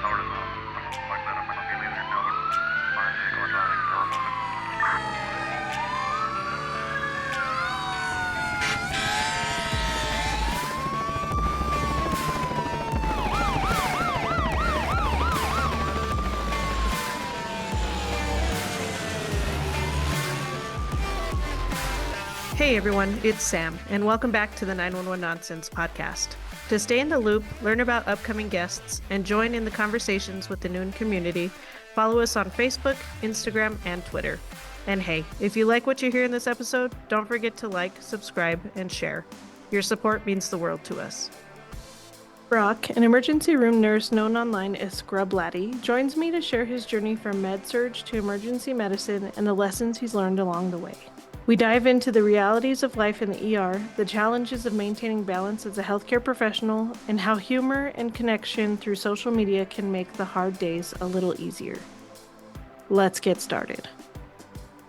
അവിടുന്ന് മണ്ണിറങ്ങണം മാനസികമായിട്ടുള്ള Hey everyone, it's Sam, and welcome back to the 911 Nonsense podcast. To stay in the loop, learn about upcoming guests, and join in the conversations with the Noon community, follow us on Facebook, Instagram, and Twitter. And hey, if you like what you hear in this episode, don't forget to like, subscribe, and share. Your support means the world to us. Brock, an emergency room nurse known online as Scrub Laddie, joins me to share his journey from med-surg to emergency medicine and the lessons he's learned along the way. We dive into the realities of life in the ER, the challenges of maintaining balance as a healthcare professional, and how humor and connection through social media can make the hard days a little easier. Let's get started.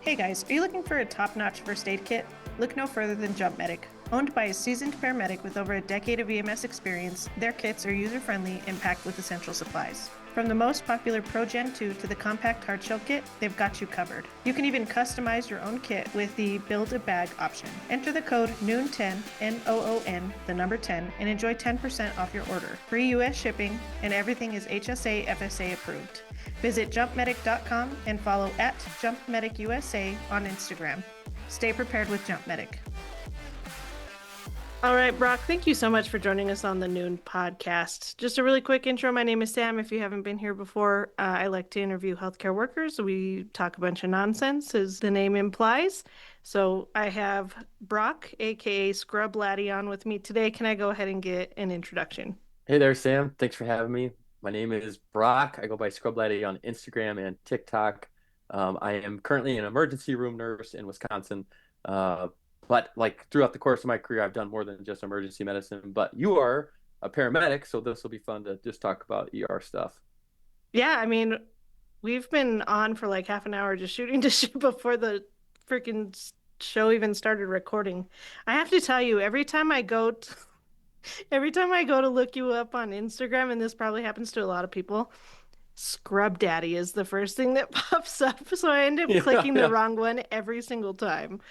Hey guys, are you looking for a top-notch first aid kit? Look no further than Jump Medic. Owned by a seasoned paramedic with over a decade of EMS experience, their kits are user-friendly and packed with essential supplies. From the most popular Pro Gen 2 to the compact hardshell kit, they've got you covered. You can even customize your own kit with the Build-A-Bag option. Enter the code NOON10, N-O-O-N, the number 10, and enjoy 10% off your order. Free U.S. shipping, and everything is HSA FSA approved. Visit jumpmedic.com and follow at JumpMedicUSA on Instagram. Stay prepared with Jump Medic. All right, Brock, thank you so much for joining us on the Noon podcast. Just a really quick intro. My name is Sam. If you haven't been here before, I like to interview healthcare workers. We talk a bunch of nonsense, as the name implies. So I have Brock, aka Scrub Laddie, on with me today. Can I go ahead and get an introduction? Hey there, Sam. Thanks for having me. My name is Brock. I go by Scrub Laddie on Instagram and TikTok. I am currently an emergency room nurse in Wisconsin. But like throughout the course of my career, I've done more than just emergency medicine. But you are a paramedic, so this will be fun to just talk about ER stuff. Yeah, I mean, we've been on for like half an hour just shooting to shoot before the freaking show even started recording. I have to tell you, every time I go to look you up on Instagram, and this probably happens to a lot of people, Scrub Daddy is the first thing that pops up. So I end up Yeah, clicking the yeah. wrong one every single time.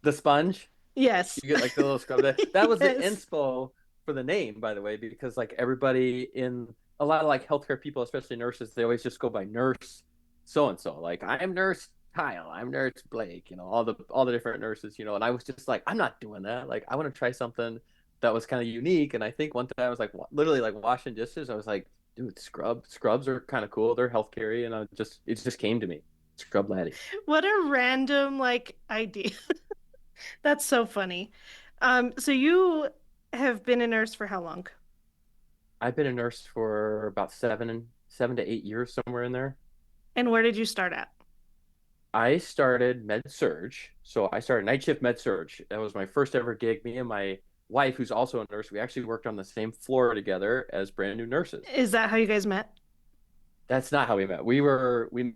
The sponge, Yes. you get like the little scrub. That was the Yes. inspo for the name, by the way, because like everybody in a lot of like healthcare people, especially nurses, they always just go by nurse so and so. Like I'm nurse Kyle, I'm nurse Blake, all the different nurses, and I was just like, I'm not doing that. Like I want to try something that was kind of unique. And I think one time I was like literally like washing dishes. I was like, dude, scrubs are kind of cool. They're healthcare, and it just came to me. Scrub laddie. What a random like idea. That's so funny. So you have been a nurse for how long? I've been a nurse for about 7 to 8 years, somewhere in there. And where did you start at? I started med surge. So I started night shift med surge. That was my first ever gig. Me and my wife, who's also a nurse, we actually worked on the same floor together as brand new nurses. Is that how you guys met? That's not how we met. We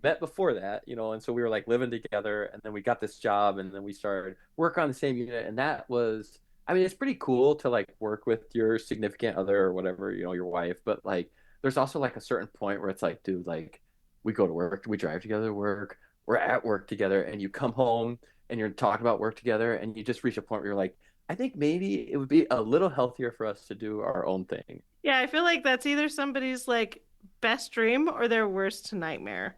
met before that, and so we were like living together, and then we got this job, and then we started work on the same unit, and that was, I mean, it's pretty cool to like work with your significant other or whatever, your wife, but like there's also like a certain point where it's like, dude, like we go to work, we drive together to work, we're at work together, and you come home and you're talking about work together, and you just reach a point where you're like, I think maybe it would be a little healthier for us to do our own thing. Yeah, I feel like that's either somebody's like best dream or their worst nightmare.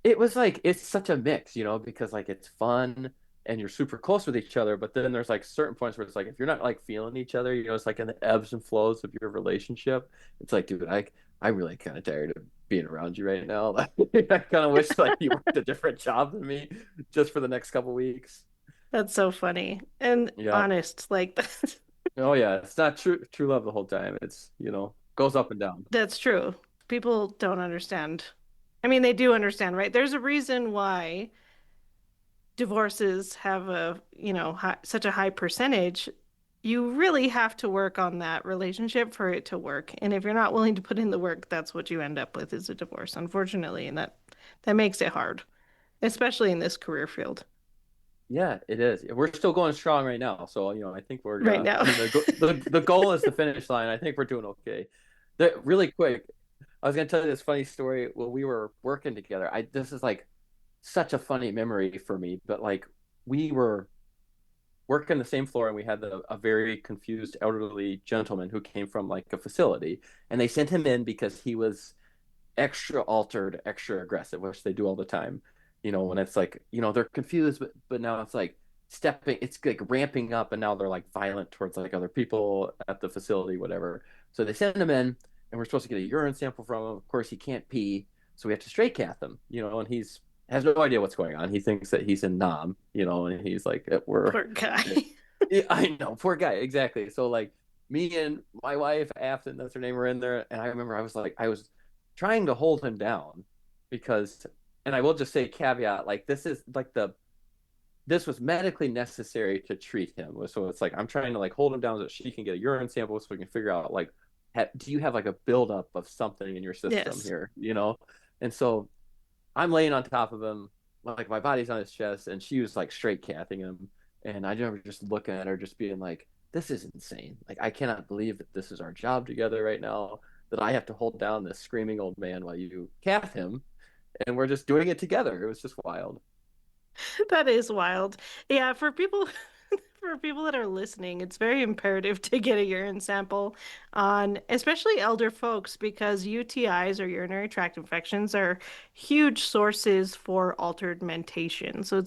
It was like it's such a mix, because like it's fun and you're super close with each other, but then there's like certain points where it's like if you're not like feeling each other, it's like in the ebbs and flows of your relationship. It's like, dude, I'm really kind of tired of being around you right now. I kind of wish like you worked a different job than me just for the next couple weeks. That's so funny and Yeah. honest. Like Oh yeah, it's not true love the whole time. It's, goes up and down. that's true. People don't understand. I mean, they do understand, right? There's a reason why divorces have such a high percentage. You really have to work on that relationship for it to work. And if you're not willing to put in the work, that's what you end up with is a divorce, unfortunately. And that makes it hard, especially in this career field. Yeah, it is. We're still going strong right now. So, I think we're right now. I mean the goal is the finish line. I think we're doing okay. Really quick, I was gonna tell you this funny story when we were working together. I This is like such a funny memory for me, but like we were working the same floor and we had a very confused elderly gentleman who came from like a facility, and they sent him in because he was extra altered, extra aggressive, which they do all the time. When it's like, they're confused, but now it's like it's like ramping up, and now they're like violent towards like other people at the facility, whatever. So they send him in, and we're supposed to get a urine sample from him. Of course, he can't pee, so we have to straight cath him. And he's has no idea what's going on. He thinks that he's in Nam, and he's like, we're Poor guy. yeah, I know, poor guy, exactly. So like me and my wife, Afton, that's her name, were in there, and I remember I was trying to hold him down because, and I will just say caveat, like this was medically necessary to treat him. So it's like I'm trying to like hold him down so that she can get a urine sample so we can figure out like, do you have like a buildup of something in your system Yes. here? And so I'm laying on top of him, like my body's on his chest, and she was like straight cathing him. And I remember just looking at her, just being like, "This is insane! Like I cannot believe that this is our job together right now. That I have to hold down this screaming old man while you cath him, and we're just doing it together. It was just wild." That is wild. Yeah, for people for people that are listening, it's very imperative to get a urine sample on especially elder folks because UTIs or urinary tract infections are huge sources for altered mentation. So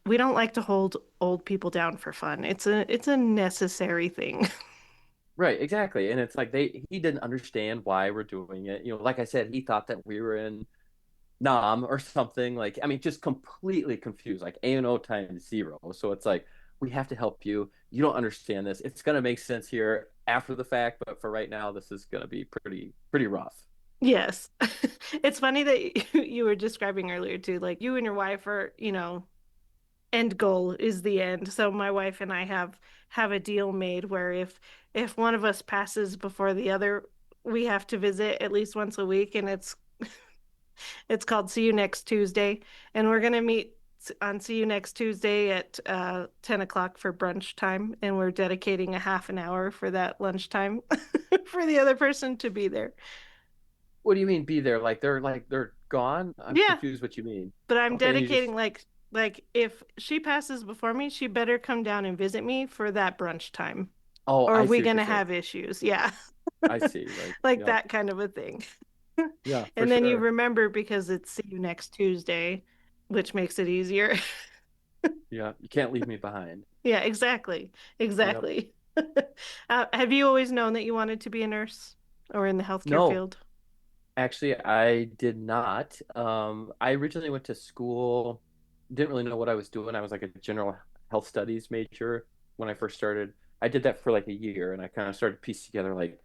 we don't like to hold old people down for fun. It's a necessary thing. Right, exactly. And it's like he didn't understand why we're doing it. Like I said, he thought that we were in Nam or something, like, I mean, just completely confused, like A&O times zero. So it's like we have to help you. You don't understand this. It's gonna make sense here after the fact, but for right now, this is gonna be pretty rough. Yes. It's funny that you were describing earlier too, like you and your wife are, end goal is the end. So my wife and I have a deal made where if one of us passes before the other, we have to visit at least once a week, and it's called See You Next Tuesday, and we're gonna meet on See You Next Tuesday at 10 o'clock for brunch time, and we're dedicating a half an hour for that lunchtime for the other person to be there. What do you mean be there? Like they're gone? I'm Yeah, confused what you mean. but I'm Okay, and you dedicating just like if she passes before me, she better come down and visit me for that brunch time. oh, Or are I we see what you're gonna saying. have issues? Yeah. I see. Like, Like yeah, that kind of a thing. yeah, for And then you sure. remember because it's see you next Tuesday, which makes it easier. Yeah, you can't leave me behind. Yeah, exactly. Yep. Exactly. Have you always known that you wanted to be a nurse or in the healthcare No, field? actually, I did not. I originally went to school, didn't really know what I was doing. I was like a general health studies major when I first started. I did that for like a year, and I kind of started to piece together like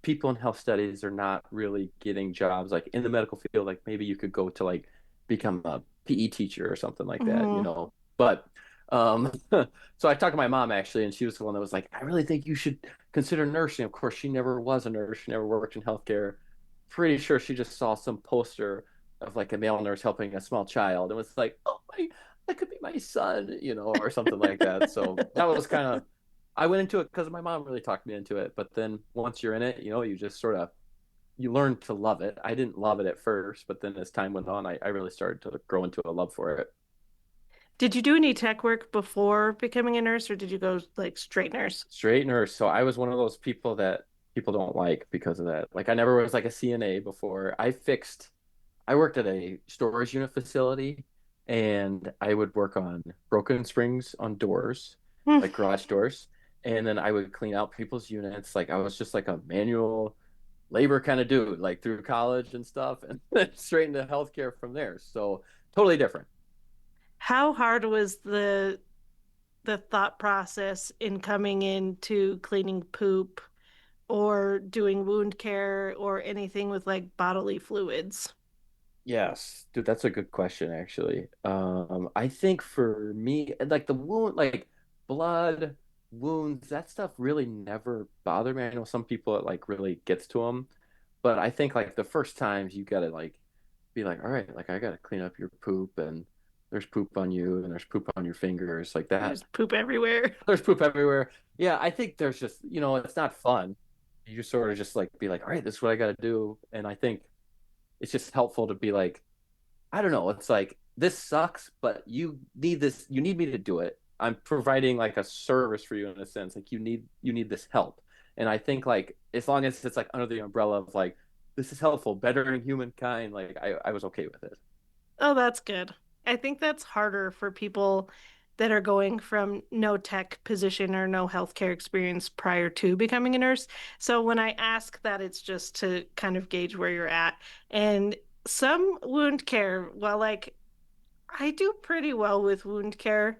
people in health studies are not really getting jobs like in the medical field. Like maybe you could go to like become a PE teacher or something like Hmm. that. But so I talked to my mom actually, and she was the one that was like, I really think you should consider nursing. Of course, she never was a nurse, she never worked in healthcare. Pretty sure she just saw some poster of like a male nurse helping a small child and was like, oh my, that could be my son, or something like that. So that was kind of I went into it because my mom really talked me into it. But then once you're in it, you just sort of you learn to love it. I didn't love it at first, but then as time went on, I really started to grow into a love for it. Did you do any tech work before becoming a nurse, or did you go like straight nurse? Straight nurse. So I was one of those people that people don't like because of that. Like I never was like a CNA before. I worked at a storage unit facility, and I would work on broken springs on doors, Hmm. like garage doors. And then I would clean out people's units. Like I was just like a manual labor kind of dude, like through college and stuff, and then straight into healthcare from there. So totally different. How hard was the thought process in coming into cleaning poop or doing wound care or anything with like bodily fluids? Yes, dude, that's a good question, actually. I think for me, like the wound, like blood, wounds, that stuff really never bothered me. I know some people it like really gets to them, but I think like the first times you gotta like be like, all right, like I gotta clean up your poop, and there's poop on you and there's poop on your fingers like that. There's poop everywhere. There's poop everywhere. Yeah, I think there's just, it's not fun. You just sort of just like be like, all right, this is what I got to do. And I think it's just helpful to be like, I don't know, it's like this sucks, but you need me to do it. I'm providing like a service for you in a sense. Like you need this help. And I think like as long as it's like under the umbrella of like this is helpful, bettering humankind, like I was okay with it. Oh, that's good. I think that's harder for people that are going from no tech position or no healthcare experience prior to becoming a nurse. So when I ask that, it's just to kind of gauge where you're at. And some wound care, well, like I do pretty well with wound care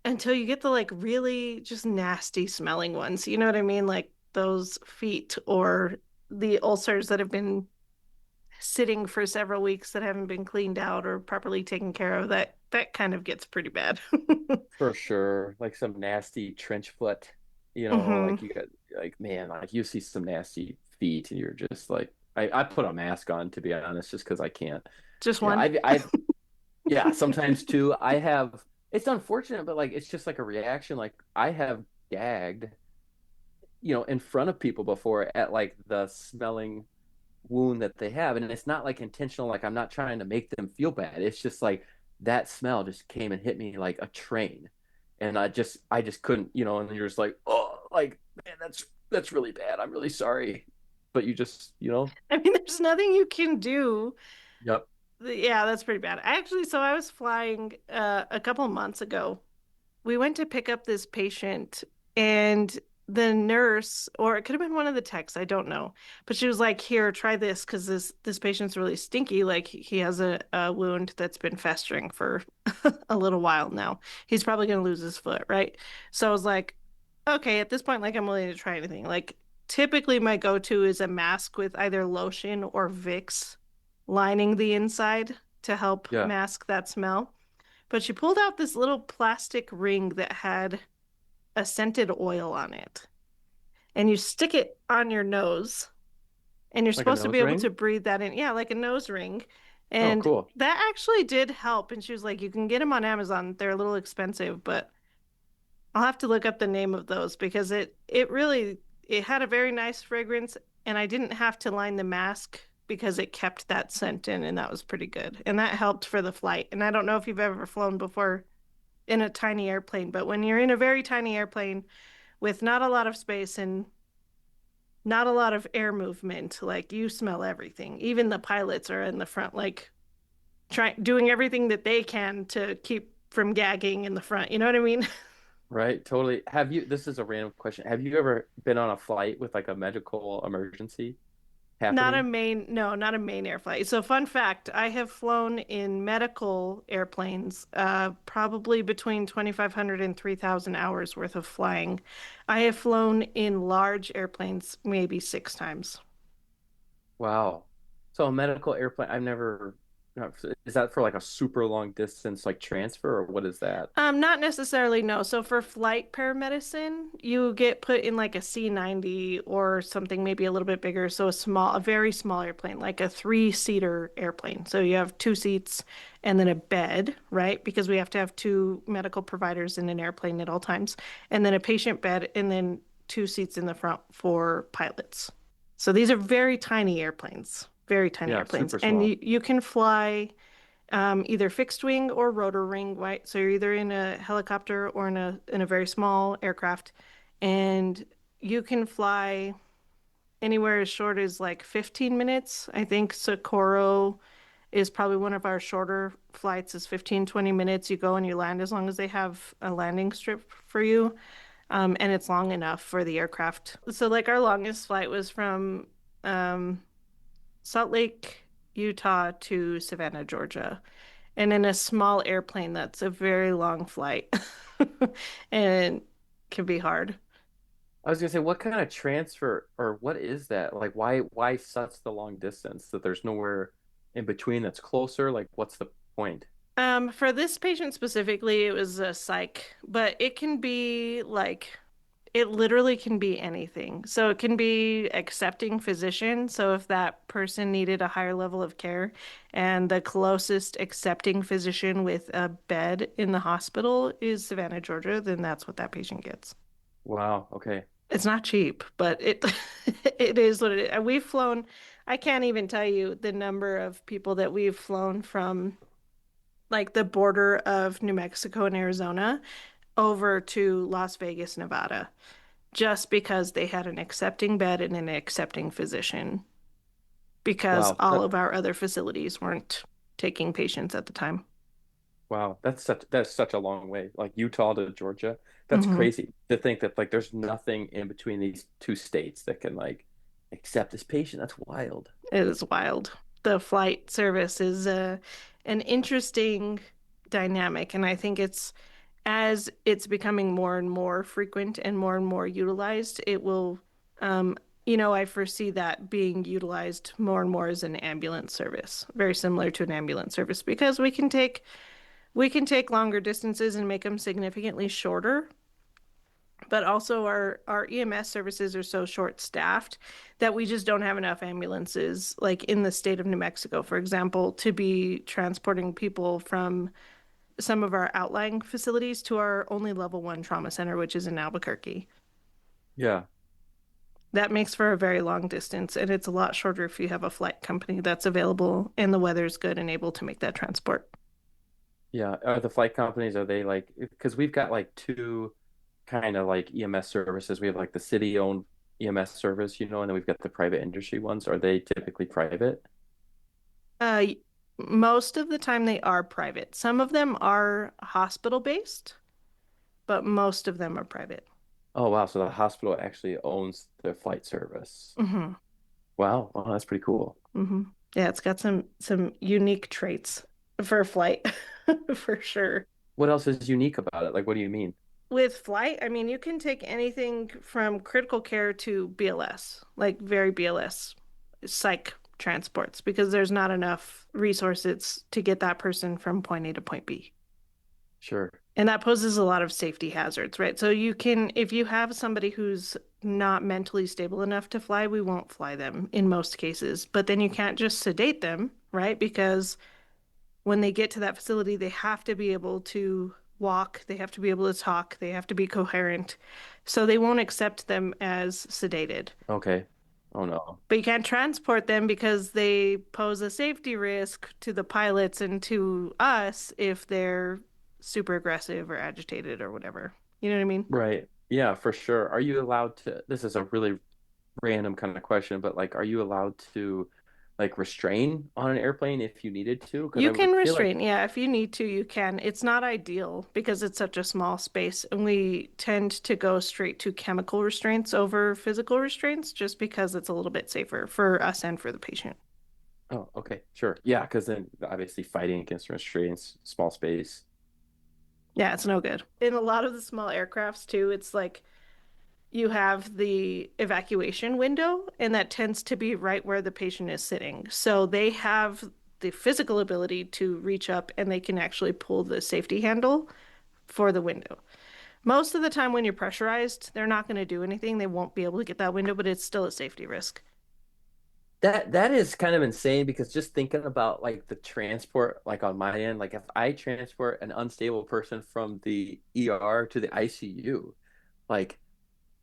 until you get the like really just nasty smelling ones. You know what I mean? Like those feet or the ulcers that have been sitting for several weeks that haven't been cleaned out or properly taken care of. That kind of gets pretty bad. For sure. Like some nasty trench foot, Hmm. like you got like man, like you see some nasty feet and you're just like I put a mask on to be honest, just because I can't. Just Yeah, one. I've yeah, sometimes too. I have it's unfortunate, but like it's just like a reaction. Like I have gagged, in front of people before at like the smelling wound that they have. And it's not like intentional, like I'm not trying to make them feel bad. It's just like that smell just came and hit me like a train. And I just couldn't, and then you're just like, oh, like, man, that's really bad. I'm really sorry. But you just, I mean, there's nothing you can do. yep. Yeah, that's pretty bad. So I was flying a couple months ago. We went to pick up this patient, and the nurse, or it could have been one of the techs, I don't know, but she was like, "Here, try this because this patient's really stinky. Like he has a wound that's been festering for a little while now. He's probably gonna lose his foot, right?" So I was like, "Okay, at this point, like I'm willing to try anything." Like typically, my go-to is a mask with either lotion or Vicks lining the inside to help Yeah. mask that smell. But she pulled out this little plastic ring that had a scented oil on it. And you stick it on your nose, and you're Like a supposed to be nose able ring. to breathe that in. Yeah, like a nose ring. Oh, And cool. that actually did help. And she was like, you can get them on Amazon. They're a little expensive, but I'll have to look up the name of those because it really it had a very nice fragrance, and I didn't have to line the mask because it kept that scent in, and that was pretty good. And that helped for the flight. And I don't know if you've ever flown before in a tiny airplane, but when you're in a very tiny airplane with not a lot of space and not a lot of air movement, like you smell everything. Even the pilots are in the front, like trying doing everything that they can to keep from gagging in the front. You know what I mean? Right, totally. This is a random question. Have you ever been on a flight with like a medical emergency happening? Not a main air flight. So, fun fact, I have flown in medical airplanes, probably between 2,500 and 3,000 hours worth of flying. I have flown in large airplanes maybe 6 times. Wow. So a medical airplane, is that for like a super long distance like transfer or what is that? Not necessarily, no. So for flight paramedicine, you get put in like a C-90 or something maybe a little bit bigger. So a very small airplane, like a three-seater airplane. So you have two seats and then a bed, right? Because we have to have two medical providers in an airplane at all times, and then a patient bed, and then two seats in the front for pilots. So these are very tiny Yeah, airplanes, super and small. you can fly either fixed wing or rotor wing, right? So you're either in a helicopter or in a very small aircraft, and you can fly anywhere as short as like 15 minutes. I think Socorro is probably one of our shorter flights is 15, 20 minutes. You go and you land as long as they have a landing strip for you. And it's long enough for the aircraft. So like our longest flight was from um, Salt Lake, Utah to Savannah, Georgia. And in a small airplane, that's a very long flight and can be hard. I was gonna say, what kind of transfer or what is that? Like, why such the long distance that there's nowhere in between that's closer? Like, what's the point? For this patient specifically, it was a psych, but it can be like It literally can be anything. So it can be accepting physician. So if that person needed a higher level of care and the closest accepting physician with a bed in the hospital is Savannah, Georgia, then that's what that patient gets. Wow. Okay. It's not cheap, but it it is what it is. And we've flown, I can't even tell you the number of people that we've flown from like the border of New Mexico and Arizona over to Las Vegas, Nevada, just because they had an accepting bed and an accepting physician, because Wow. all of our other facilities weren't taking patients at the time. Wow, that's such a long way. Like Utah to Georgia. That's Hmm. crazy to think that like there's nothing in between these two states that can like accept this patient. That's wild. It is wild. The flight service is an interesting dynamic, and I think it's as it's becoming more and more frequent and more utilized, it will, um, I foresee that being utilized more and more as an ambulance service, very similar to an ambulance service, because we can take longer distances and make them significantly shorter. But also our EMS services are so short staffed that we just don't have enough ambulances, like in the state of New Mexico, for example, to be transporting people from some of our outlying facilities to our only level one trauma center, which is in Albuquerque. Yeah. That makes for a very long distance, and it's a lot shorter if you have a flight company that's available and the weather's good and able to make that transport. Yeah. Are the flight companies, are they like, because we've got like two kind of like EMS services. We have like the city-owned EMS service, and then we've got the private industry ones. Are they typically private? Uh, Most of the time they are private. Some of them are hospital based, but most of them are private. Oh, wow. So the hospital actually owns the flight service. Hmm. Wow. Wow, that's pretty cool. Hmm. Yeah, it's got some unique traits for flight for sure. What else is unique about it? Like, what do you mean? With flight, I mean, you can take anything from critical care to BLS, like very BLS psych transports, because there's not enough resources to get that person from point A to point B. Sure. And that poses a lot of safety hazards, right? So you can, if you have somebody who's not mentally stable enough to fly, we won't fly them in most cases. But then you can't just sedate them, right? Because when they get to that facility, they have to be able to walk, they have to be able to talk, they have to be coherent. So they won't accept them as sedated. Okay. Oh no. But you can't transport them because they pose a safety risk to the pilots and to us if they're super aggressive or agitated or whatever. You know what I mean? Right. Yeah, for sure. Are you allowed to, this is a really random kind of question, but like, are you allowed to like restrain on an airplane if you needed to? Because You I can would feel like, restrain. Yeah, if you need to, you can. It's not ideal because it's such a small space, and we tend to go straight to chemical restraints over physical restraints just because it's a little bit safer for us and for the patient. oh, okay, sure. Yeah, because then obviously fighting against restraints, small space. Yeah, it's no good. In a lot of the small aircrafts too, it's like you have the evacuation window, and that tends to be right where the patient is sitting. So they have the physical ability to reach up and they can actually pull the safety handle for the window. Most of the time, when you're pressurized, they're not going to do anything. They won't be able to get that window, but it's still a safety risk. That is kind of insane because just thinking about like the transport, like on my end, like if I transport an unstable person from the ER to the ICU, like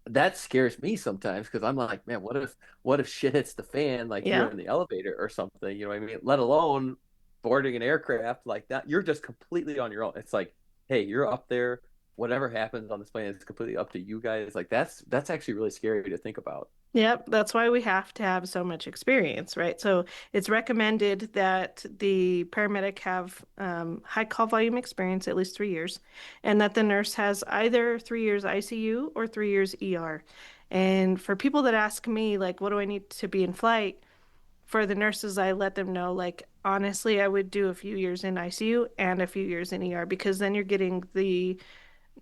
that scares me sometimes because I'm like, man, what if shit hits the fan like you're Yeah. in the elevator or something, you know what I mean? Let alone boarding an aircraft like that. You're just completely on your own. It's like, hey, you're up there. Whatever happens on this plane is completely up to you guys. Like that's actually really scary to think about. Yep, that's why we have to have so much experience, right? So it's recommended that the paramedic have high call volume experience, at least 3 years, and that the nurse has either 3 years ICU or 3 years ER. And for people that ask me, like, what do I need to be in flight? For the nurses, I let them know, like, honestly, I would do a few years in ICU and a few years in ER because then you're getting the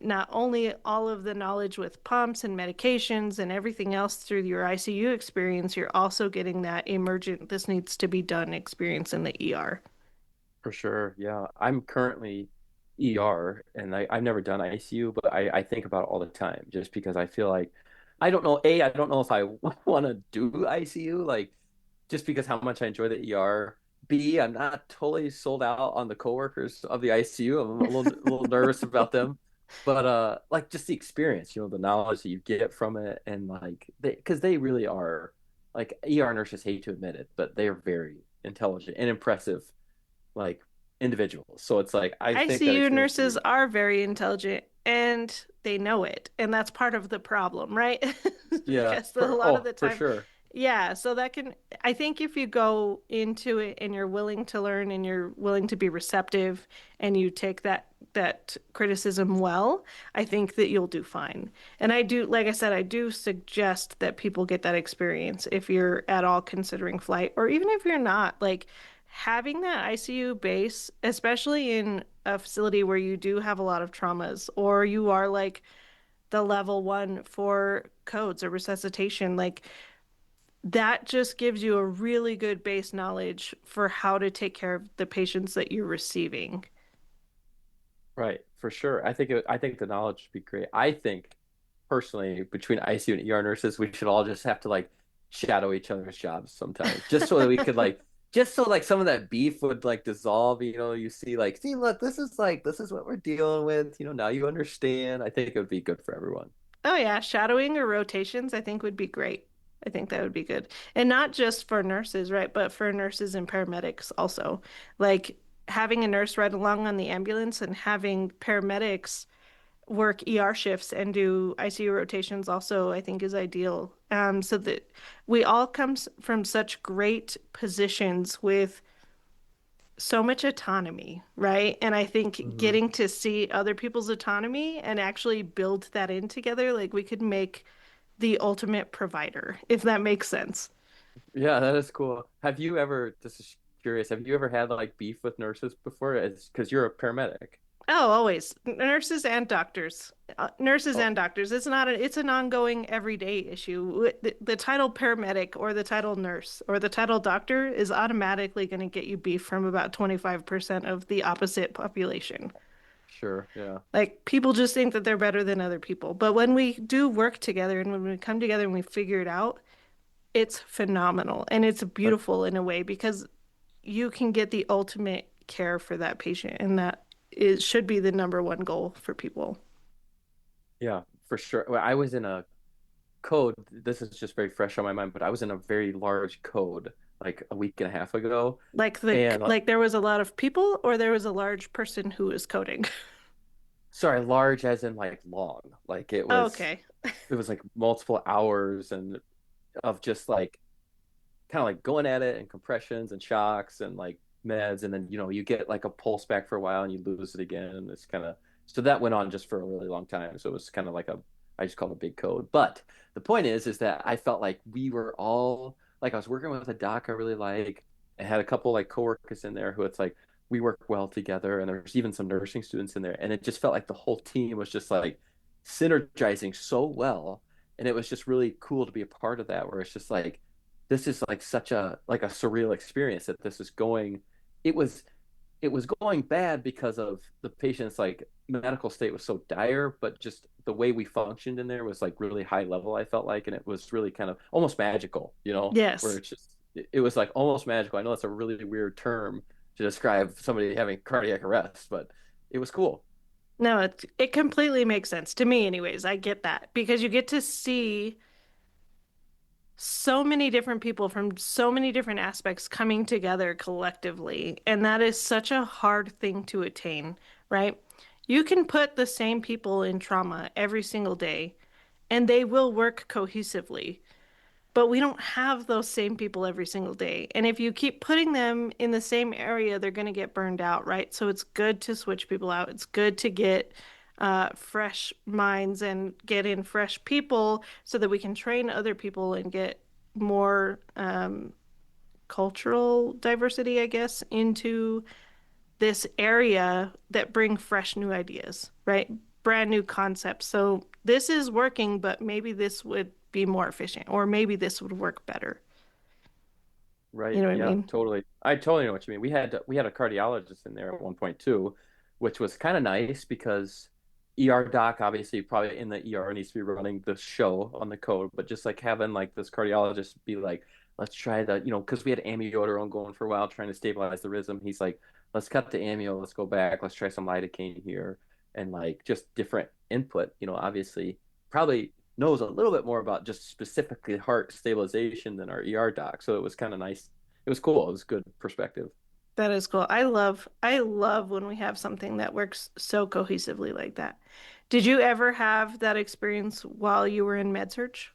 not only all of the knowledge with pumps and medications and everything else through your ICU experience, you're also getting that emergent, this needs to be done experience in the ER. For sure. Yeah. I'm currently ER, and I've never done ICU, but I think about it all the time just because I feel like I don't know. A, I don't know if I want to do ICU, like just because how much I enjoy the ER. B, I'm not totally sold out on the coworkers of the ICU. I'm a little nervous about them. But like just the experience, the knowledge that you get from it, and like because they really are like ER nurses hate to admit it, but they are very intelligent and impressive like individuals. So it's like I think that ICU experience nurses would be are very intelligent and they know it. And that's part of the problem, right? yeah, Because a lot of the for time, sure. yeah, so that can, I think if you go into it and you're willing to learn and you're willing to be receptive and you take that criticism well, I think that you'll do fine. And I do, like I said, I do suggest that people get that experience if you're at all considering flight, or even if you're not, like having that ICU base, especially in a facility where you do have a lot of traumas, or you are like the level one for codes or resuscitation, like that just gives you a really good base knowledge for how to take care of the patients that you're receiving. Right, for sure. I think the knowledge would be great. I think personally between ICU and ER nurses, we should all just have to like shadow each other's jobs sometimes, just so that we could like just so like some of that beef would like dissolve. You see like, see, look, this is what we're dealing with. Now you understand. I think it would be good for everyone. Oh yeah, shadowing or rotations I think would be great. I think that would be good. And not just for nurses, right? But for nurses and paramedics also. Like having a nurse ride along on the ambulance and having paramedics work ER shifts and do ICU rotations also, I think is ideal. So that we all from such great positions with so much autonomy, right? And I think Hmm. getting to see other people's autonomy and actually build that in together, like we could make the ultimate provider, if that makes sense. Yeah, that is cool. Have you ever, this is curious, have you ever had like beef with nurses before? It's because you're a paramedic. Oh, always. Nurses and doctors. Nurses Oh, and doctors. It's an ongoing everyday issue. The title paramedic or the title nurse or the title doctor is automatically going to get you beef from about 25% of the opposite population. sure. Yeah. Like people just think that they're better than other people. But when we do work together and when we come together and we figure it out, it's phenomenal and it's Uh, beautiful in a way because you can get the ultimate care for that patient and that is should be the number one goal for people. yeah, for sure. Well, I was in a code. This is just very fresh on my mind, but I was in a very large code like a week and a half ago. And Like there was a lot of people or there was a large person who was coding. sorry, large as in like long. Like Okay. it was like multiple hours and of just like kind of like going at it and compressions and shocks and like meds, and then you get like a pulse back for a while and you lose it again, and it's kind of so that went on just for a really long time. So it was kind of like a I just call it a big code. But the point is that I felt like we were all like I was working with a doc I really like. I had a couple like coworkers in there who it's like we work well together, and there's even some nursing students in there, and it just felt like the whole team was just like synergizing so well, and it was just really cool to be a part of that, where it's just like this is like such a surreal experience that this is going it was it was going bad because of the patient's like medical state was so dire, but just the way we functioned in there was like really high level, I felt like, and it was really kind of almost magical, where Yes. it's just it was like almost magical. I know that's a really weird term to describe somebody having cardiac arrest, but it was cool. No, it completely makes sense to me anyways. I get that because you get to see so many different people from so many different aspects coming together collectively. And that is such a hard thing to attain, right? You can put the same people in trauma every single day and they will work cohesively. But we don't have those same people every single day. And if you keep putting them in the same area, they're going to get burned out, right? So it's good to switch people out. It's good to get fresh minds and get in fresh people so that we can train other people and get more cultural diversity, I guess, into this area that bring fresh new ideas, right? Brand new concepts. So this is working, but maybe this would be more efficient, or maybe this would work better. You Right. know what I Yeah, mean? totally. I totally know what you mean. We had a cardiologist in there at one point too, which was kind of nice because ER doc obviously probably in the ER needs to be running the show on the code, but just like having like this cardiologist be like, let's try the, because we had amiodarone going for a while trying to stabilize the rhythm. He's like, let's cut the amio, let's go back, let's try some lidocaine here, and like just different input. Obviously probably knows a little bit more about just specifically heart stabilization than our ER doc. So it was kind of nice. It was cool. It was good perspective. That is cool. I love when we have something that works so cohesively like that. Did you ever have that experience while you were in med search?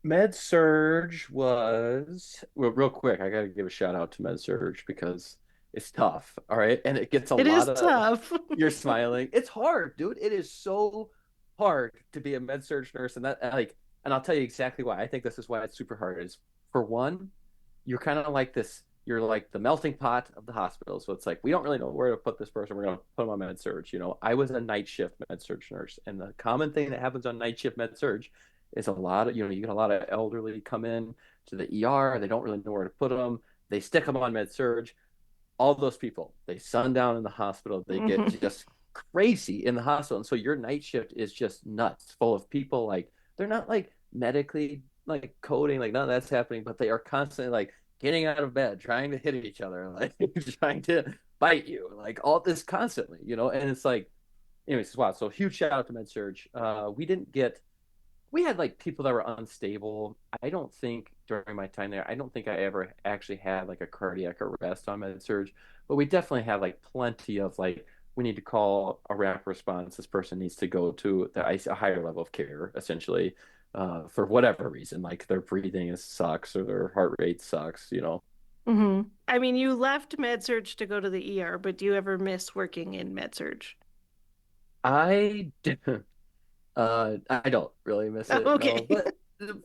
Med Surge was well, real quick. I got to give a shout out to Med Surge because it's tough. All right. And it gets a It lot is of, tough. you're smiling. It's hard, dude. It is so hard to be a Med Surge nurse. And and I'll tell you exactly why. I think this is why it's super hard is for one, you're kind of like this, you're like the melting pot of the hospital. So it's like, we don't really know where to put this person. We're going to put them on Med Surge. I was a night shift Med Surge nurse. And the common thing that happens on night shift Med Surge is a lot of, you get a lot of elderly come in to the ER. They don't really know where to put them. They stick them on Med Surge. All those people, they sundown in the hospital. They get Mhm. just crazy in the hospital. And so your night shift is just nuts, full of people. Like, they're not like medically like coding, like none of that's happening, but they are constantly like getting out of bed, trying to hit each other, like trying to bite you, like all this constantly. And it's like, anyways, it's wild. So huge shout out to Med Surge. We had like people that were unstable. I don't think during my time there, I don't think I ever actually had like a cardiac arrest on med surge, but we definitely had like plenty of like, we need to call a rapid response. This person needs to go to a higher level of care, essentially, for whatever reason, like their breathing is sucks or their heart rate sucks. I mean, you left med surge to go to the ER, but do you ever miss working in med surge? I I don't really miss it, no. Okay.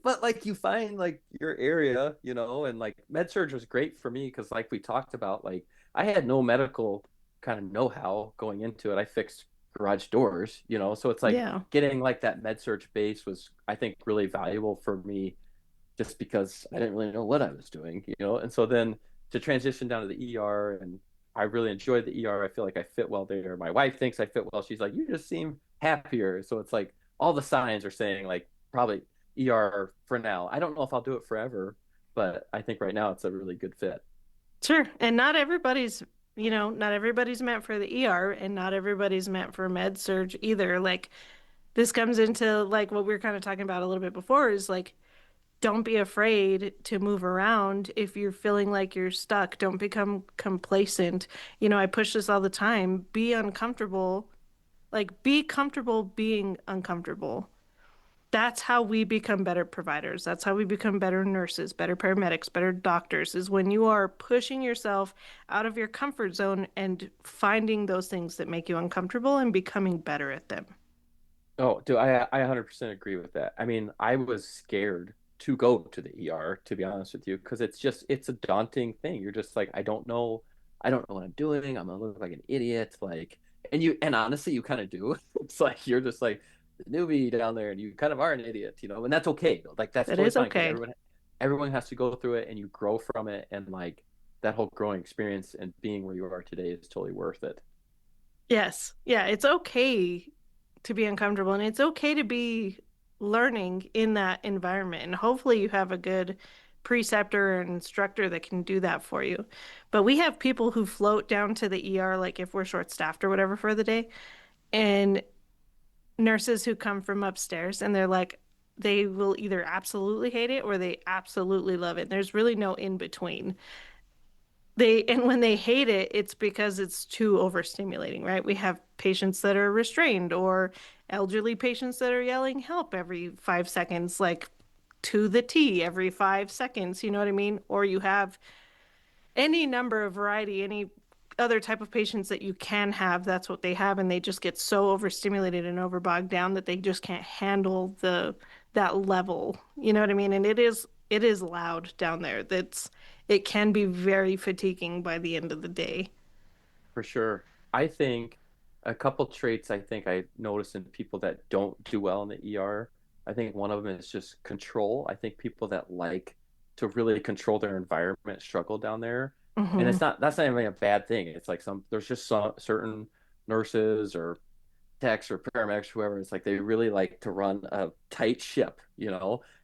But like you find like your area, and like med surg was great for me because like we talked about, like I had no medical kind of know-how going into it. I fixed garage doors, so it's like Yeah. getting like that med surg base was I think really valuable for me just because I didn't really know what I was doing. And so then to transition down to the ER, and I really enjoyed the ER. I feel like I fit well there. My wife thinks I fit well. She's like, you just seem happier. So it's like all the signs are saying like probably ER for now. I don't know if I'll do it forever, but I think right now it's a really good fit. Sure. And not everybody's meant for the ER and not everybody's meant for med surge either. Like this comes into like what we were kind of talking about a little bit before is like don't be afraid to move around if you're feeling like you're stuck. Don't become complacent. I push this all the time. Be uncomfortable. Like be comfortable being uncomfortable. That's how we become better providers. That's how we become better nurses, better paramedics, better doctors, is when you are pushing yourself out of your comfort zone and finding those things that make you uncomfortable and becoming better at them. Oh, dude, I 100% agree with that. I mean, I was scared to go to the ER, to be honest with you, because it's a daunting thing. You're just like, I don't know what I'm doing. I'm gonna look like an idiot. Like, and honestly, you kind of do. It's like you're just like the newbie down there, and you kind of are an idiot, and that's okay. Like, that's That totally is fine because okay. everyone has to go through it, and you grow from it, and like that whole growing experience and being where you are today is totally worth it. Yes. Yeah, it's okay to be uncomfortable and it's okay to be learning in that environment. And hopefully you have a good preceptor and instructor that can do that for you. But we have people who float down to the ER, like if we're short staffed or whatever for the day, and nurses who come from upstairs and they're like, they will either absolutely hate it or they absolutely love it. There's really no in between. And when they hate it, it's because it's too overstimulating, right? We have patients that are restrained or elderly patients that are yelling help every 5 seconds, like to the T every 5 seconds, you know what I mean? Or you have any number of variety, any other type of patients that you can have, that's what they have, and they just get so overstimulated and overbogged down that they just can't handle that level. You know what I mean? And it is loud down there. It can be very fatiguing by the end of the day. For sure. I think a couple traits I think I notice in people that don't do well in the ER. I think one of them is just control. I think people that like to really control their environment struggle down there. And Hmm. that's not even a bad thing. It's like there's just some certain nurses or techs or paramedics, whoever, it's like they really like to run a tight ship,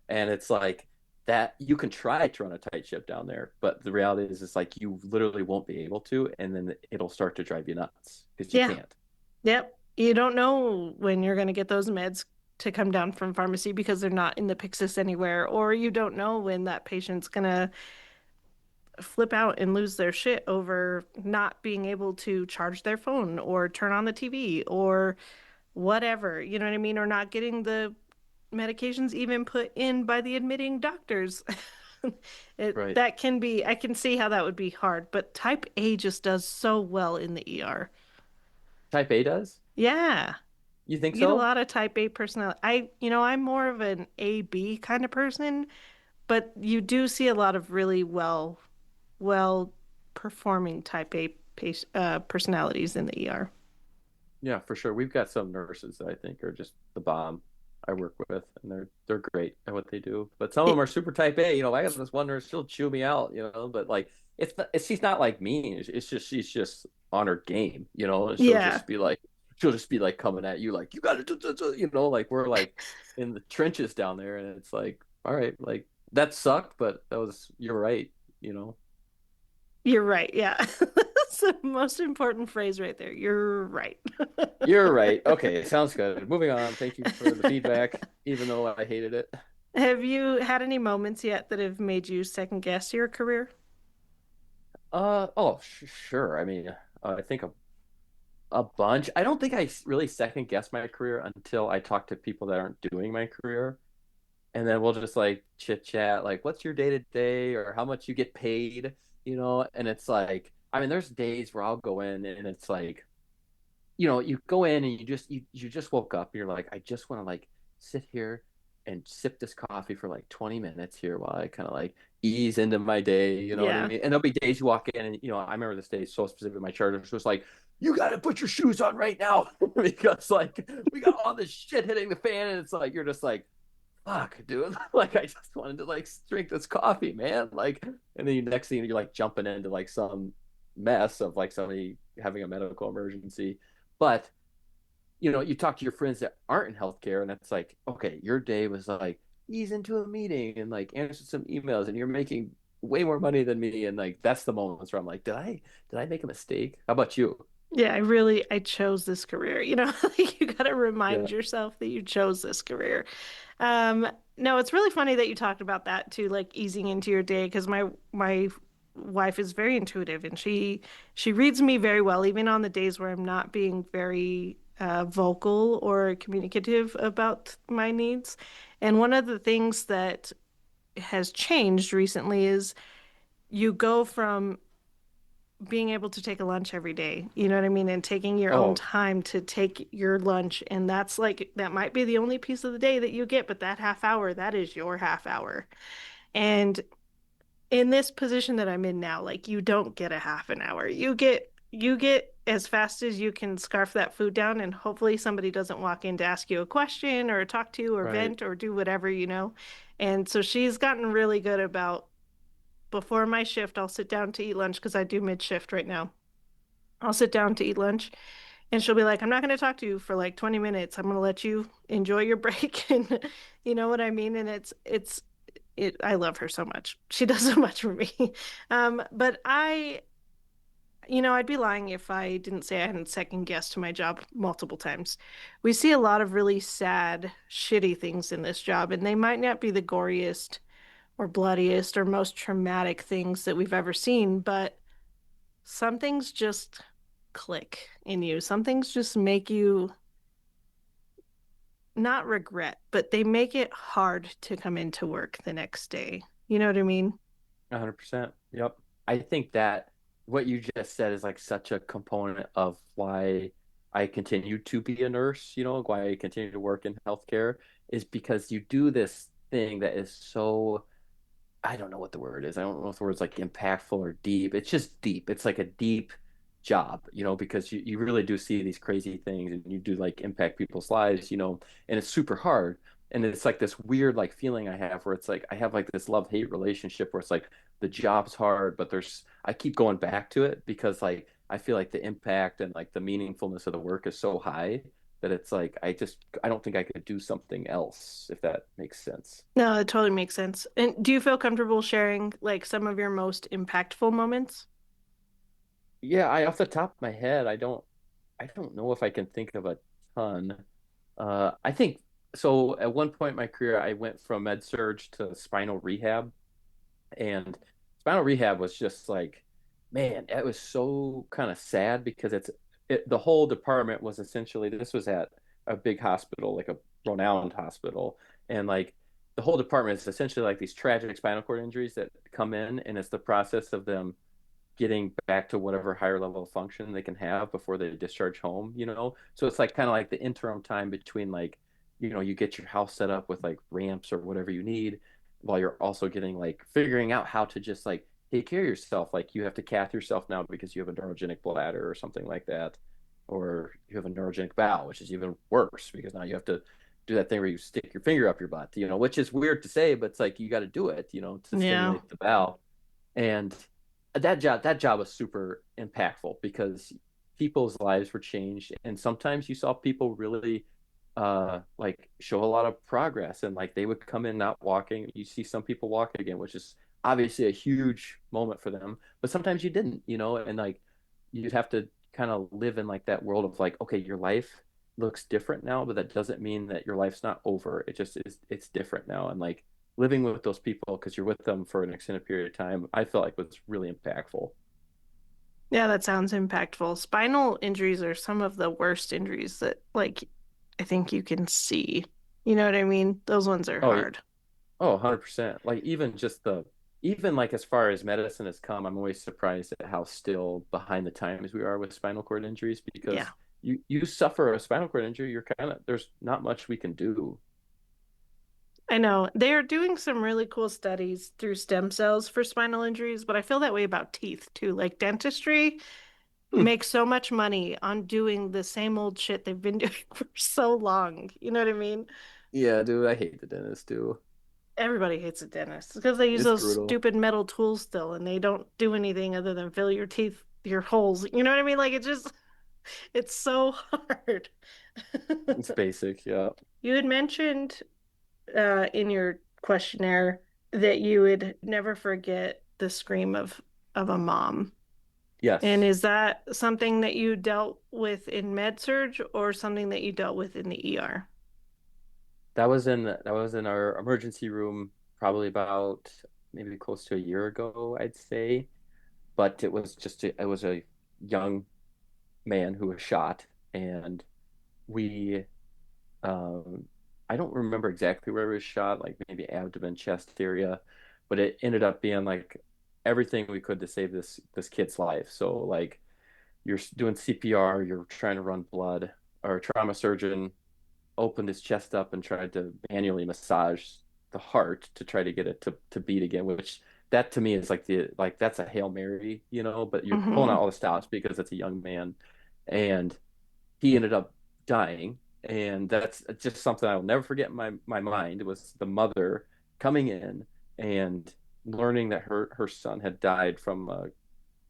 and it's like that you can try to run a tight ship down there, but the reality is it's like you literally won't be able to, and then it'll start to drive you nuts because you Yeah. can't. Yep. You don't know when you're going to get those meds to come down from pharmacy because they're not in the Pyxis anywhere, or you don't know when that patient's going to flip out and lose their shit over not being able to charge their phone or turn on the TV or whatever, you know what I mean? Or not getting the medications even put in by the admitting doctors. Right. That can be, I can see how that would be hard, but type A just does so well in the ER. Type A does? Yeah. You think You get a so? lot of type A personality. I'm more of an AB kind of person, but you do see a lot of really well performing type A personalities in the ER. Yeah, for sure. We've got some nurses that I think are just the bomb I work with, and they're great at what they do. But some of them It, are super type A. I got this one nurse, she'll chew me out, but like she's not like mean. It's just she's just on her game, and yeah. she'll just be like coming at you like you got to do, like we're like in the trenches down there, and it's like, all right, like that sucked, but you're right, you know. You're right. Yeah. That's the most important phrase right there. You're right. You're right. Okay, sounds good. Moving on. Thank you for the feedback, even though I hated it. Have you had any moments yet that have made you second guess your career? Oh, sure. I mean, I think a bunch. I don't think really second guess my career until I talk to people that aren't doing my career. And then we'll just like chit chat, like, what's your day to day or how much you get paid, And it's like, I mean, there's days where I'll go in and it's like, you go in and you just woke up. You're like, I just want to like sit here and sip this coffee for like 20 minutes here while I kind of like ease into my day. You know what I Yeah. mean? And there'll be days you walk in and I remember this day so specific. My charger was like, you got to put your shoes on right now because like we got all this shit hitting the fan, and it's like you're just like, fuck, dude. Like I just wanted to like drink this coffee, man. Like, and then next thing you're like jumping into like some mess of like somebody having a medical emergency. But you talk to your friends that aren't in healthcare, and it's like, okay, your day was like ease into a meeting and like answer some emails, and you're making way more money than me, and like that's the moments where I'm like, did I make a mistake? How about you? Yeah, I chose this career. Like you got to remind Yeah. yourself that you chose this career. Um, no, it's really funny that you talked about that too, like easing into your day, because my wife is very intuitive and she reads me very well, even on the days where I'm not being very vocal or communicative about my needs. And one of the things that has changed recently is you go from being able to take a lunch every day, you know what I mean? And taking your own Oh, time to take your lunch. And that's like, that might be the only piece of the day that you get, but that half hour, that is your half hour. And in this position that I'm in now, like you don't get a half an hour. You get as fast as you can scarf that food down, and hopefully somebody doesn't walk in to ask you a question or talk to you or right. vent or do whatever. And so she's gotten really good about before my shift, I'll sit down to eat lunch because I do mid shift right now. I'll sit down to eat lunch and she'll be like, I'm not going to talk to you for like 20 minutes. I'm going to let you enjoy your break. And you know what I mean? And I love her so much. She does so much for me. But I'd be lying if I didn't say I hadn't second guessed my job multiple times. We see a lot of really sad, shitty things in this job, and they might not be the goriest or bloodiest or most traumatic things that we've ever seen, but some things just click in you. Some things just make you not regret, but they make it hard to come into work the next day. You know what I mean? 100%. Yep. I think that what you just said is like such a component of why I continue to be a nurse, why I continue to work in healthcare is because you do this thing that is so, I don't know what the word is. I don't know if the word's like impactful or deep. It's just deep. It's like a deep job, because you really do see these crazy things and you do like impact people's lives, and it's super hard. And it's like this weird like feeling I have where it's like I have like this love-hate relationship where it's like the job's hard, but I keep going back to it because like I feel like the impact and like the meaningfulness of the work is so high that it's like I don't think I could do something else, if that makes sense. No, it totally makes sense. And do you feel comfortable sharing like some of your most impactful moments? Yeah, I off the top of my head, I don't know if I can think of a ton. I think so. At one point in my career, I went from med surge to spinal rehab, and spinal rehab was just like, man, it was so kind of sad because the whole department was essentially this was at a big hospital, like a renowned hospital, and like the whole department is essentially like these tragic spinal cord injuries that come in, and it's the process of them getting back to whatever higher level of function they can have before they discharge home, you know? So it's like kind of like the interim time between like, you know, you get your house set up with like ramps or whatever you need while you're also getting like figuring out how to just like take care of yourself. Like you have to cath yourself now because you have a neurogenic bladder or something like that. Or you have a neurogenic bowel, which is even worse because now you have to do that thing where you stick your finger up your butt, you know, which is weird to say, but it's like you got to do it, you know, to Yeah. stimulate the bowel. And that job was super impactful because people's lives were changed, and sometimes you saw people really like show a lot of progress, and like they would come in not walking, you see some people walk again, which is obviously a huge moment for them, but sometimes you didn't, you know, and like you'd have to kind of live in like that world of like, okay, your life looks different now, but that doesn't mean that your life's not over. It just is, it's different now. And like living with those people because you're with them for an extended period of time, I felt like was really impactful. Yeah, that sounds impactful. Spinal injuries are some of the worst injuries that like I think you can see. You know what I mean? Those ones are Oh, hard. oh, 100%. Like even like as far as medicine has come, I'm always surprised at how still behind the times we are with spinal cord injuries Yeah. because you suffer a spinal cord injury, you're kind of there's not much we can do. I know. They are doing some really cool studies through stem cells for spinal injuries, but I feel that way about teeth too. Like dentistry Hmm. makes so much money on doing the same old shit they've been doing for so long. You know what I mean? Yeah, dude, I hate the dentist too. Everybody hates a dentist because they use It's those brutal. stupid metal tools still and they don't do anything other than fill your teeth, your holes. You know what I mean? Like it just, it's so hard. It's basic, yeah. You had mentioned in your questionnaire that you would never forget the scream of a mom. And Yes. is that something that you dealt with in med surge or something that you dealt with in the ER? That was in our emergency room probably about maybe close to a year ago, I'd say. But it was a young man who was shot, and we um I don't remember exactly where he was shot, like maybe abdomen, chest area, but it ended up being like everything we could to save this kid's life. So like you're doing CPR, you're trying to run blood, or a trauma surgeon opened his chest up and tried to manually massage the heart to try to get it to beat again, which that to me is like the like that's a Hail Mary, you know, but you're pulling Hmm. out all the stops because it's a young man. And he ended up dying. And that's just something I'll never forget in my mind. It was the mother coming in and learning that her son had died from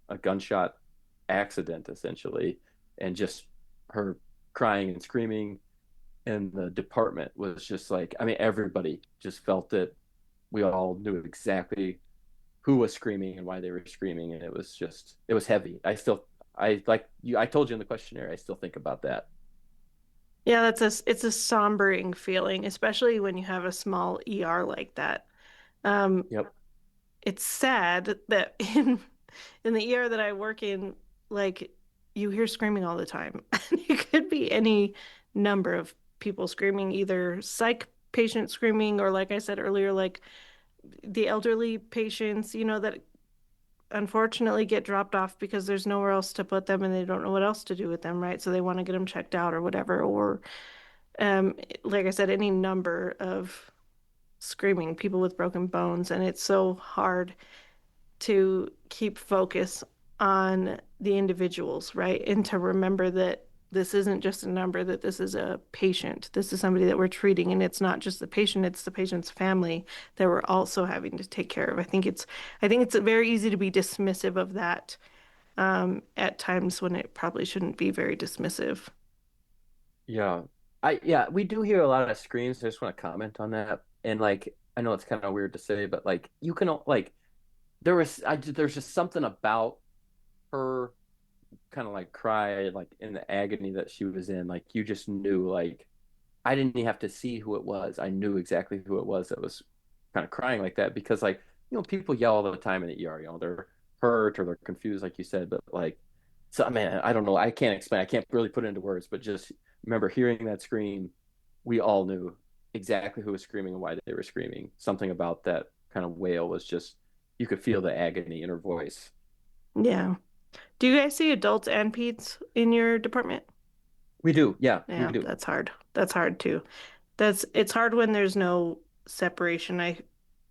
a gunshot accident, essentially, and just her crying and screaming in the department was just like, I mean, everybody just felt it. We all knew exactly who was screaming and why they were screaming, and it was heavy. I like you. I told you in the questionnaire. I still think about that. Yeah, it's a sombering feeling, especially when you have a small ER like that. Um, Yep. it's sad that in the ER that I work in, like you hear screaming all the time. It could be any number of people screaming, either psych patients screaming, or like I said earlier, like the elderly patients, that unfortunately get dropped off because there's nowhere else to put them and they don't know what else to do with them, right? So they want to get them checked out or whatever. Or, um, like I said, any number of screaming people with broken bones. And it's so hard to keep focus on the individuals, right? And to remember that this isn't just a number, that this is a patient. This is somebody that we're treating, and it's not just the patient, it's the patient's family that we're also having to take care of. I think it's very easy to be dismissive of that at times when it probably shouldn't be very dismissive. Yeah. Yeah, we do hear a lot of screams. I just want to comment on that. And like I know it's kind of weird to say, but like you can like there's just something about her kind of like cry like in the agony that she was in. Like you just knew like I didn't even have to see who it was. I knew exactly who it was that was kind of crying like that because like people yell all the time in the ER, they're hurt or they're confused like you said, but like so man, I don't know. I can't explain. I can't really put it into words, but just remember hearing that scream, we all knew exactly who was screaming and why they were screaming. Something about that kind of wail was just you could feel the agony in her voice. Yeah. Do you guys see adults and peds in your department? We do. Yeah, we Yeah, do. that's hard. That's hard too. It's hard when there's no separation. I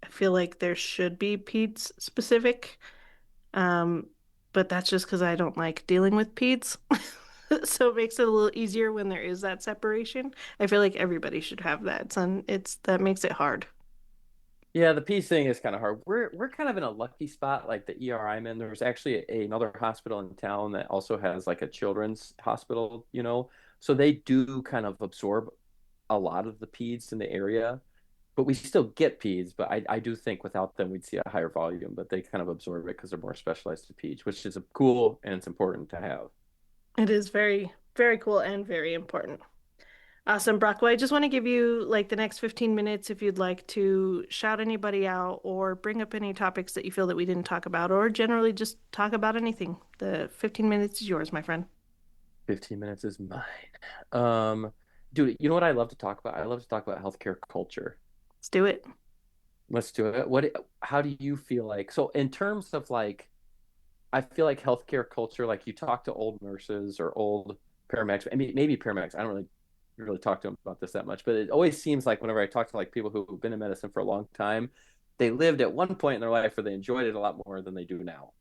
feel like there should be peds specific. Um, but that's just because I don't like dealing with peds. So it makes it a little easier when there is that separation. I feel like everybody should have that. It's that makes it hard. Yeah, the peace thing is kind of hard. We're kind of in a lucky spot, like the ER I'm in. There's actually another hospital in town that also has like a children's hospital, so they do kind of absorb a lot of the peds in the area, but we still get peds. But I do think without them we'd see a higher volume, but they kind of absorb it because they're more specialized to peds, which is cool and it's important to have. It is very, very cool and very important. Awesome, Brock. Well, I just want to give you like the next 15 minutes if you'd like to shout anybody out or bring up any topics that you feel that we didn't talk about, or generally just talk about anything. The 15 minutes is yours, my friend. 15 minutes is mine. Um, Dude, you know what I love to talk about? I love to talk about healthcare culture. Let's do it. Let's do it. How do you feel like, so in terms of like, I feel like healthcare culture, like you talk to old nurses or old paramedics, I mean, maybe paramedics, I don't really talk to them about this that much, but it always seems like whenever I talk to like people who've been in medicine for a long time, they lived at one point in their life where they enjoyed it a lot more than they do now.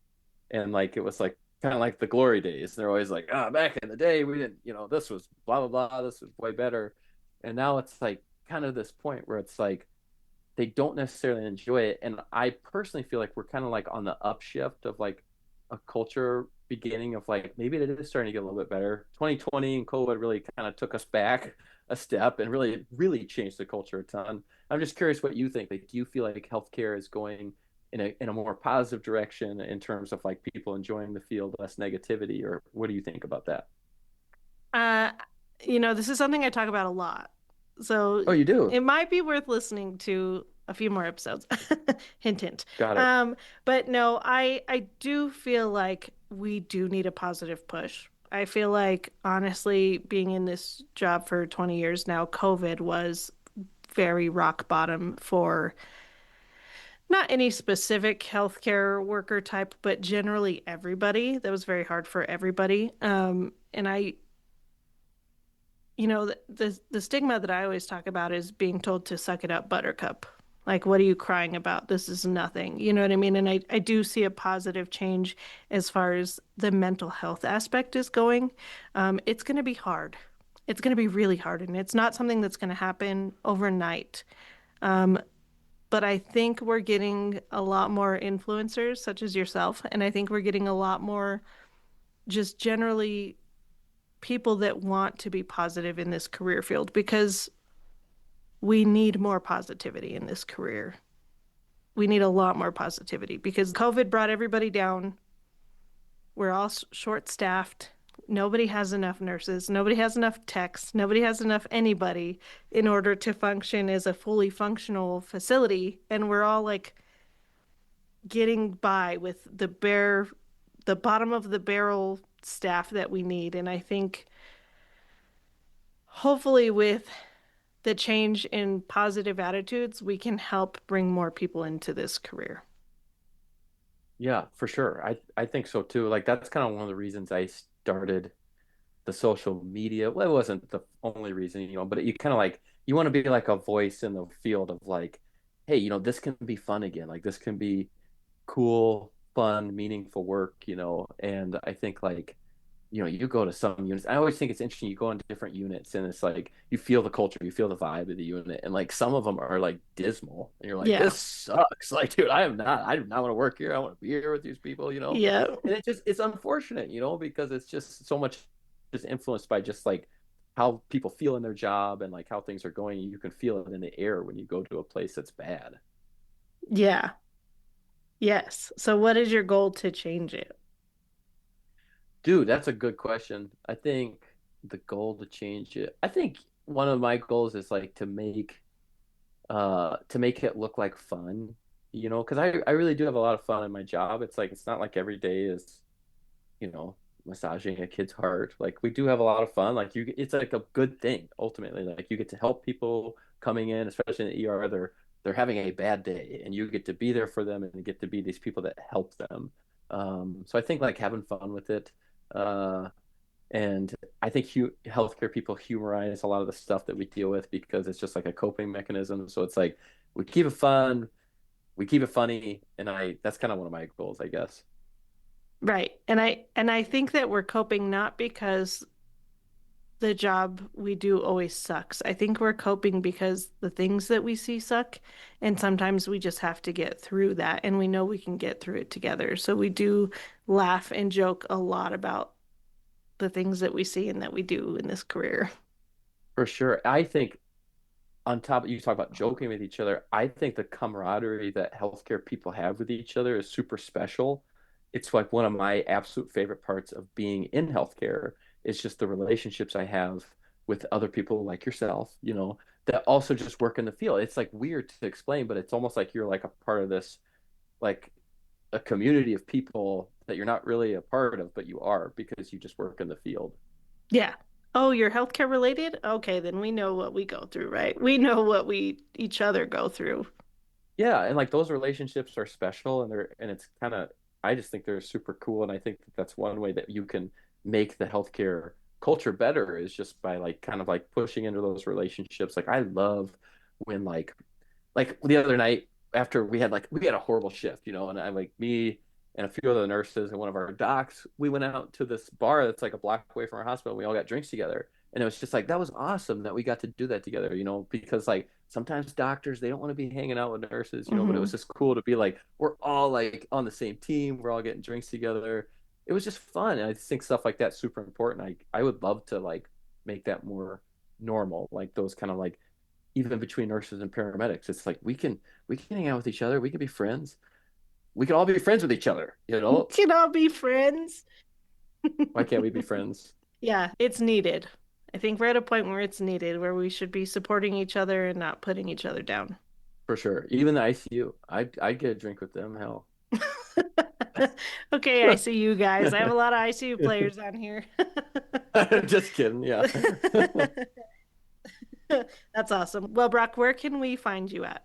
And like, it was like, kind of like the glory days. They're always like, back in the day, we didn't, this was blah, blah, blah, this was way better. And now it's like kind of this point where it's like, they don't necessarily enjoy it. And I personally feel like we're kind of like on the upshift of like a culture beginning of like maybe it is starting to get a little bit better. 2020 and COVID really kind of took us back a step and really changed the culture a ton. I'm just curious what you think. Like, do you feel like healthcare is going in a more positive direction in terms of like people enjoying the field, less negativity, or what do you think about that? Uh, this is something I talk about a lot. So Oh, you do? it might be worth listening to a few more episodes. Hint, hint. Got it. Um, but no, I do feel like we do need a positive push. I feel like honestly, being in this job for 20 years now, COVID was very rock bottom for not any specific healthcare worker type, but generally everybody. That was very hard for everybody. And the stigma that I always talk about is being told to suck it up, buttercup. Like, what are you crying about? This is nothing. You know what I mean? And I do see a positive change as far as the mental health aspect is going. It's going to be hard. It's going to be really hard. And it's not something that's going to happen overnight. Um, but I think we're getting a lot more influencers, such as yourself. And I think we're getting a lot more just generally people that want to be positive in this career field because we need more positivity in this career. We need a lot more positivity because COVID brought everybody down. We're all short staffed. Nobody has enough nurses. Nobody has enough techs. Nobody has enough anybody in order to function as a fully functional facility. And we're all like getting by with the bottom of the barrel staff that we need. And I think hopefully with the change in positive attitudes, we can help bring more people into this career. Yeah, for sure. I think so too. Like that's kind of one of the reasons I started the social media. Well, it wasn't the only reason, but you kind of like you want to be like a voice in the field of like, hey, this can be fun again. Like this can be cool, fun, meaningful work, and I think like you go to some units. I always think it's interesting. You go into different units and it's like you feel the culture, you feel the vibe of the unit, and like some of them are like dismal, and you're like, Yeah. this sucks. Like, dude, I do not want to work here. I want to be here with these people. Yeah. And it's unfortunate, because it's just so much just influenced by just like how people feel in their job and like how things are going. You can feel it in the air when you go to a place that's bad. Yeah. Yes. So what is your goal to change it? Dude, that's a good question. I think the goal to change it. I think one of my goals is like to make it look like fun, because I really do have a lot of fun in my job. It's like it's not like every day is, you know, massaging a kid's heart. Like we do have a lot of fun. Like it's like a good thing ultimately. Like you get to help people coming in, especially in the ER. They're having a bad day, and you get to be there for them and get to be these people that help them. So I think like having fun with it. Uh, and I think healthcare people humorize a lot of the stuff that we deal with because it's just like a coping mechanism. So it's like we keep it fun, we keep it funny, and I that's kind of one of my goals, I guess. Right. And I think that we're coping not because the job we do always sucks. I think we're coping because the things that we see suck, and sometimes we just have to get through that, and we know we can get through it together. So we do laugh and joke a lot about the things that we see and that we do in this career. For sure. I think on top of you talk about joking with each other, I think the camaraderie that healthcare people have with each other is super special. It's like one of my absolute favorite parts of being in healthcare is just the relationships I have with other people like yourself, that also just work in the field. It's like weird to explain, but it's almost like you're like a part of this, like a community of people that you're not really a part of, but you are because you just work in the field. Yeah. Oh, you're healthcare related? Okay, then we know what we go through, right? We know what we each other go through. Yeah, and like those relationships are special, and it's kind of I just think they're super cool, and I think that that's one way that you can make the healthcare culture better is just by like kind of like pushing into those relationships. Like I love when like the other night after we had a horrible shift, and I like me and a few other nurses and one of our docs, we went out to this bar that's like a block away from our hospital. And we all got drinks together. And it was just like that was awesome that we got to do that together, because like sometimes doctors they don't want to be hanging out with nurses, but it was Hmm. just cool to be like we're all like on the same team, we're all getting drinks together. It was just fun. And I just think stuff like that's super important. I would love to like make that more normal, like those kind of like even between nurses and paramedics. It's like we can hang out with each other. We can be friends. We can all be friends with each other. Can all be friends. Why can't we be friends? Yeah, it's needed. I think we're at a point where it's needed, where we should be supporting each other and not putting each other down. For sure. Even the ICU. I'd get a drink with them. Hell. Okay, I see you guys. I have a lot of ICU players on here. Just kidding. Yeah. That's awesome. Well, Brock, where can we find you at?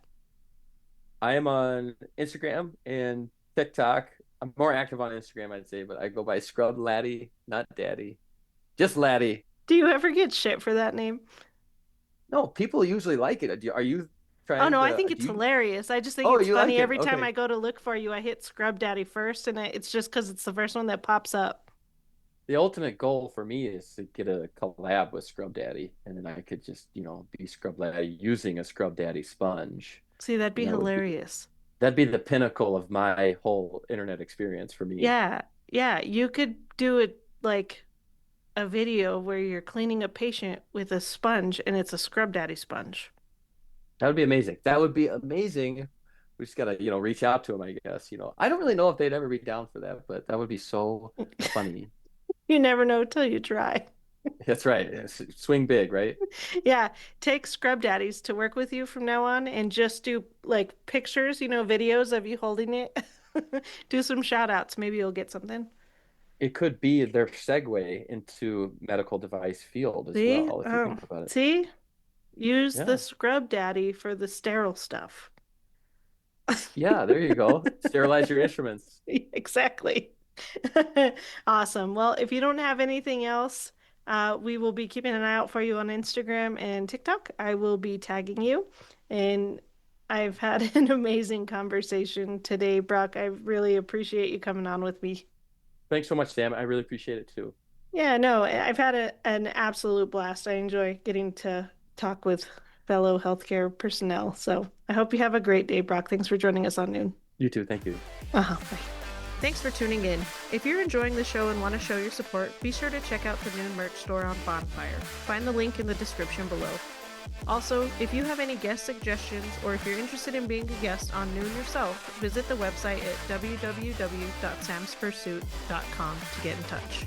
I am on Instagram and TikTok. I'm more active on Instagram, I'd say, but I go by Scrub Laddie, not Daddy. Just Laddie. Do you ever get shit for that name? No, people usually like it. Are you Oh trying no, I to think do it's you? hilarious. I just think Oh, it's you like funny it? every time Okay. I go to look for you, I hit Scrub Daddy first, and it's just because it's the first one that pops up. The ultimate goal for me is to get a collab with Scrub Daddy, and then I could just, be Scrub Daddy using a Scrub Daddy sponge, See, that'd be and hilarious. that'd be the pinnacle of my whole internet experience for me. Yeah, yeah, you could do it like a video where you're cleaning a patient with a sponge, and it's a Scrub Daddy sponge. That would be amazing. That would be amazing. We just gotta, reach out to him, I guess. I don't really know if they'd ever be down for that, but that would be so funny. You never know till you try. That's right. Swing big, right? Yeah, take Scrub Daddies to work with you from now on and just do like pictures, videos of you holding it. Do some shout outs. Maybe you'll get something. It could be their segue into medical device field as See? well, if you think about it. See? Use the Yeah. Scrub Daddy for the sterile stuff. Yeah, there you go. Sterilize your instruments. Exactly. Awesome. Well, if you don't have anything else, we will be keeping an eye out for you on Instagram and TikTok. I will be tagging you. And I've had an amazing conversation today, Brock. I really appreciate you coming on with me. Thanks so much, Sam. I really appreciate it too. Yeah, no, I've had an absolute blast. I enjoy getting to talk with fellow healthcare personnel. So I hope you have a great day, Brock. Thanks for joining us on Noon. You too. Thank you. Bye. Thanks for tuning in. If you're enjoying the show and want to show your support, be sure to check out the Noon merch store on Bonfire. Find the link in the description below. Also, if you have any guest suggestions or if you're interested in being a guest on Noon yourself, visit the website at www.samspursuit.com to get in touch.